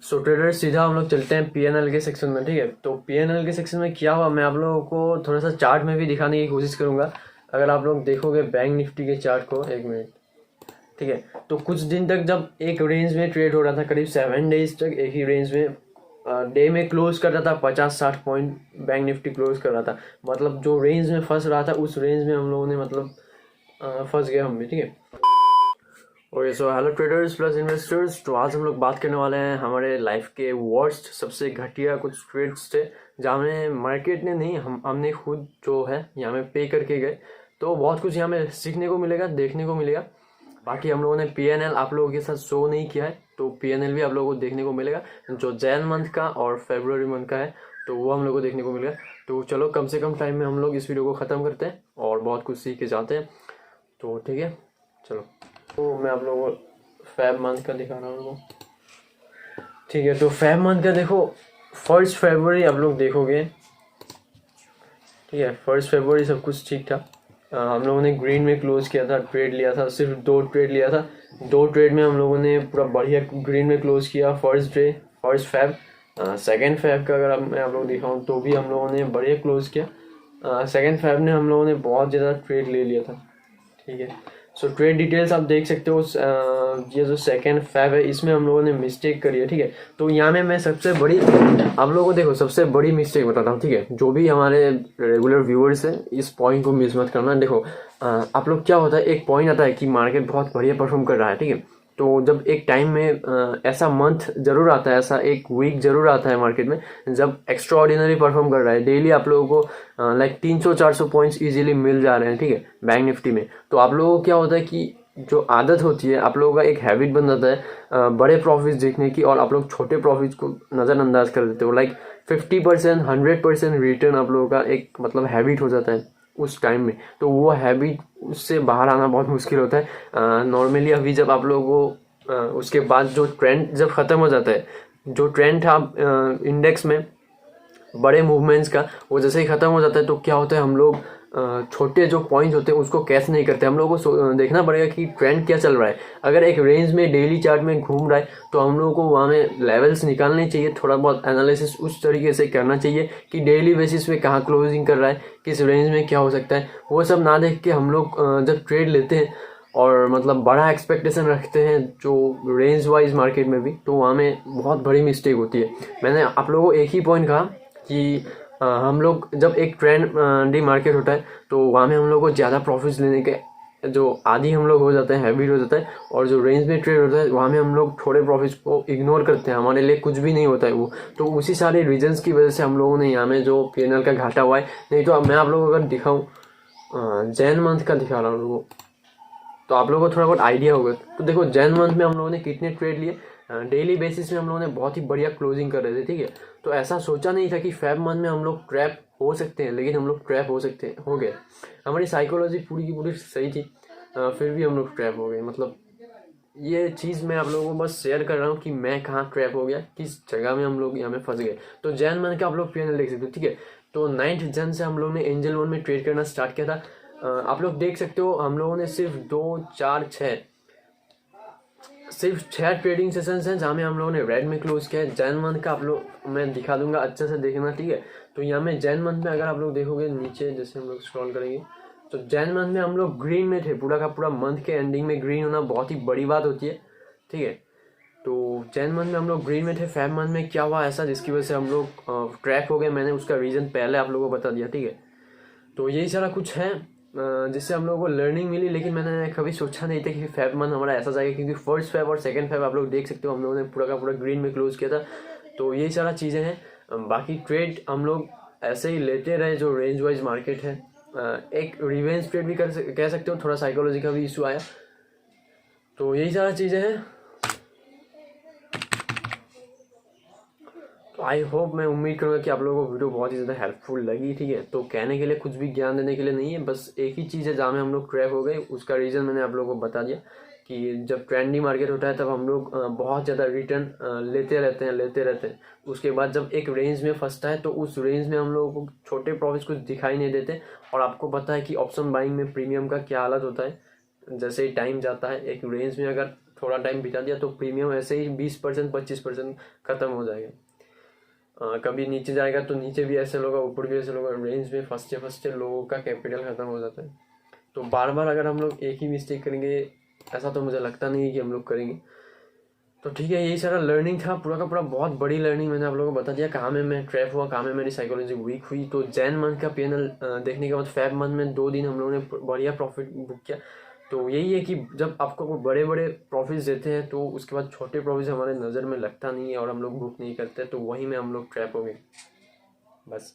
सो trader सीधा हम लोग चलते हैं पीएनएल के सेक्शन में। ठीक है, तो पीएनएल के सेक्शन में क्या हुआ मैं आप लोगों को थोड़ा सा चार्ट में भी दिखाने की कोशिश करूंगा। अगर आप लोग देखोगे बैंक निफ्टी के चार्ट को, एक मिनट। ठीक है, तो कुछ दिन तक जब एक रेंज में ट्रेड हो रहा था, करीब 7 डेज तक एक ही रेंज में डे में क्लोज कर रहा था, 50-60 पॉइंट बैंक निफ्टी क्लोज कर रहा था। मतलब जो रेंज में फंस रहा था उस रेंज में हम लोगों ने मतलब फंस गए हम भी। ठीक है, okay so hello traders plus investors. तो आज हम लोग बात करने वाले हैं हमारे लाइफ के वर्स्ट सबसे घटिया कुछ ट्रेड्स थे जहाँ हमें मार्केट ने नहीं, हमने खुद जो है यहाँ में पे करके गए। तो बहुत कुछ यहाँ में सीखने को मिलेगा, देखने को मिलेगा। बाकी हम लोगों ने पीएनएल आप लोगों के साथ शो नहीं किया है, तो पीएनएल भी आप लोगों को देखने को मिलेगा जो जैन मंथ का और फेब्रुवरी मंथ का है, तो वो हम लोग को देखने को मिलेगा। तो चलो कम से कम टाइम में हम लोग इस वीडियो को ख़त्म करते हैं और बहुत कुछ सीख के जाते हैं। तो ठीक है, चलो। तो मैं आप लोगों को फेब मंथ का दिखा रहा हूँ। ठीक है, तो फेब मंथ का देखो, 1 फरवरी आप लोग देखोगे। ठीक है, 1 फरवरी सब कुछ ठीक था। हम लोगों ने ग्रीन में क्लोज किया था, ट्रेड लिया था, सिर्फ 2 ट्रेड लिया था। 2 ट्रेड में हम लोगों ने पूरा बढ़िया ग्रीन में क्लोज किया। फर्स्ट फेब, सेकेंड फेब का अगर मैं आप लोग दिखाऊँ तो भी हम लोगों ने बढ़िया क्लोज किया। सेकेंड फेब ने हम लोगों ने बहुत ज़्यादा ट्रेड ले लिया था। ठीक है, सो ट्रेड डिटेल्स आप देख सकते हो। ये जो सेकेंड फैब है इसमें हम लोगों ने मिस्टेक करी है। ठीक है, तो यहाँ में मैं सबसे बड़ी आप लोगों को देखो सबसे बड़ी मिस्टेक बताता हूँ। ठीक है, जो भी हमारे रेगुलर व्यूअर्स है इस पॉइंट को मिस मत करना। देखो आप लोग क्या होता है, एक पॉइंट आता है कि मार्केट बहुत बढ़िया परफॉर्म कर रहा है। ठीक है, तो जब एक टाइम में ऐसा मंथ जरूर आता है, ऐसा एक वीक जरूर आता है मार्केट में जब एक्स्ट्रा ऑर्डिनरी परफॉर्म कर रहा है। डेली आप लोगों को लाइक 300-400 पॉइंट्स इजीली मिल जा रहे हैं। ठीक है, बैंक निफ्टी में। तो आप लोगों को क्या होता है कि जो आदत होती है, आप लोगों का एक हैबिट बन जाता है बड़े प्रॉफिट्स देखने की, और आप लोग छोटे प्रॉफिट्स को नज़रअंदाज कर देते हो। लाइक 50%, 100% रिटर्न आप लोगों का एक मतलब हैबिट हो जाता है उस टाइम में। तो वो हैबिट उससे बाहर आना बहुत मुश्किल होता है नॉर्मली। अभी जब आप लोगों को उसके बाद जो ट्रेंड जब ख़त्म हो जाता है, जो ट्रेंड था इंडेक्स में बड़े मूवमेंट्स का, वो जैसे ही ख़त्म हो जाता है तो क्या होता है, हम लोग छोटे जो पॉइंट्स होते हैं उसको कैच नहीं करते। हम लोगों को देखना पड़ेगा कि ट्रेंड क्या चल रहा है। अगर एक रेंज में डेली चार्ट में घूम रहा है तो हम लोगों को वहाँ में लेवल्स निकालने चाहिए, थोड़ा बहुत एनालिसिस उस तरीके से करना चाहिए कि डेली बेसिस पे कहाँ क्लोजिंग कर रहा है, किस रेंज में क्या हो सकता है। वो सब ना देख के हम लोग जब ट्रेड लेते हैं और मतलब बड़ा एक्सपेक्टेशन रखते हैं जो रेंज वाइज मार्केट में भी, तो वहाँ में बहुत बड़ी मिस्टेक होती है। मैंने आप लोगों को एक ही पॉइंट कहा कि हम लोग जब एक ट्रेंड मार्केट होता है तो वहाँ में हम लोग को ज़्यादा प्रॉफिट्स लेने के जो आदि हम लोग हो जाते हैं, हैबिट हो जाता है। और जो रेंज में ट्रेड होता है वहाँ में हम लोग थोड़े प्रॉफिट्स को इग्नोर करते हैं, हमारे लिए कुछ भी नहीं होता है वो। तो उसी सारे रीजंस की वजह से हम लोगों ने यहाँ में जो पीएनएल का घाटा हुआ है। नहीं तो अब मैं आप लोगों को अगर दिखाऊँ, जैन मंथ का दिखा रहा हूँ लोगों, तो आप लोगों को थोड़ा बहुत आइडिया होगा। तो देखो जैन मंथ में हम लोगों ने कितने ट्रेड लिए, डेली बेसिस में हम लोगों ने बहुत ही बढ़िया क्लोजिंग कर रहे थे। ठीक है, तो ऐसा सोचा नहीं था कि फेब मंथ में हम लोग ट्रैप हो सकते हैं, लेकिन हम लोग ट्रैप हो गए। हमारी साइकोलॉजी पूरी की पूरी सही थी, फिर भी हम लोग ट्रैप हो गए। मतलब ये चीज़ मैं आप लोगों को बस शेयर कर रहा हूँ कि मैं कहाँ ट्रैप हो गया, किस जगह में हम लोग यहाँ में फंस गए। तो जैन मंथ का आप लोग पीएनएल देख सकते हो। ठीक है, तो 9 जन से हम लोग ने एंजल वन में ट्रेड करना स्टार्ट किया था। आप लोग देख सकते हो हम लोगों ने सिर्फ 6 ट्रेडिंग सेशंस हैं जहाँ में हम लोगों ने रेड में क्लोज किया है। जैन मंथ का आप लोग मैं दिखा दूंगा, अच्छे से देखना। ठीक है, तो यहाँ में जैन मंथ में अगर आप लोग देखोगे नीचे जैसे हम लोग स्क्रॉल करेंगे तो जैन मंथ में हम लोग ग्रीन में थे। पूरा का पूरा मंथ के एंडिंग में ग्रीन होना बहुत ही बड़ी बात होती है। ठीक है, तो जैन मंथ में हम लोग ग्रीन में थे। फेब मंथ में क्या हुआ ऐसा जिसकी वजह से हम लोग ट्रैप हो गए, मैंने उसका रीज़न पहले आप लोगों को बता दिया। ठीक है, तो यही सारा कुछ है जिससे हम लोगों को लर्निंग मिली। लेकिन मैंने कभी सोचा नहीं था कि फेब मंथ हमारा ऐसा जाएगा, क्योंकि फर्स्ट फेब और सेकंड फेब आप लोग देख सकते हो हम लोगों ने पूरा का पूरा ग्रीन में क्लोज किया था। तो यही सारा चीज़ें हैं। बाकी ट्रेड हम लोग ऐसे ही लेते रहे जो रेंज वाइज मार्केट है। एक रिवेंज ट्रेड भी कह सकते हो, थोड़ा साइकोलॉजी का भी इशू आया। तो यही सारा चीज़ें हैं। तो आई होप, मैं उम्मीद करूँगा कि आप लोगों को वीडियो बहुत ही ज़्यादा हेल्पफुल लगी। ठीक है, तो कहने के लिए कुछ भी ज्ञान देने के लिए नहीं है, बस एक ही चीज़ है जहाँ में हम लोग ट्रैप हो गए, उसका रीज़न मैंने आप लोगों को बता दिया कि जब ट्रेंडी मार्केट होता है तब हम लोग बहुत ज़्यादा रिटर्न लेते रहते हैं। उसके बाद जब एक रेंज में फंसता है तो उस रेंज में हम लोगों को छोटे प्रॉफिट्स कुछ दिखाई नहीं देते। और आपको पता है कि ऑप्शन बाइंग में प्रीमियम का क्या हालत होता है। जैसे ही टाइम जाता है एक रेंज में अगर थोड़ा टाइम बिता दिया तो प्रीमियम ऐसे ही 20% 25% ख़त्म हो जाएगा। कभी नीचे जाएगा तो नीचे भी ऐसे लोग, ऊपर भी ऐसे लोग, रेंज में फंसते लोगों का कैपिटल ख़त्म हो जाता है। तो बार बार अगर हम लोग एक ही मिस्टेक करेंगे, ऐसा तो मुझे लगता नहीं है कि हम लोग करेंगे। तो ठीक है, यही सारा लर्निंग था, पूरा का पूरा बहुत बड़ी लर्निंग मैंने आप लोगों को बता दिया, कहाँ में मैं ट्रैप हुआ, कहाँ में मेरी साइकोलॉजी वीक हुई। तो जैन मंथ का पीएनएल देखने के बाद फेब मंथ में 2 दिन हम लोगों ने बढ़िया प्रॉफिट बुक किया। तो यही है कि जब आपको बड़े बड़े प्रॉफिट्स देते हैं तो उसके बाद छोटे प्रॉफिट्स हमारे नज़र में लगता नहीं है और हम लोग बुक नहीं करते, तो वहीं में हम लोग ट्रैप हो गए बस।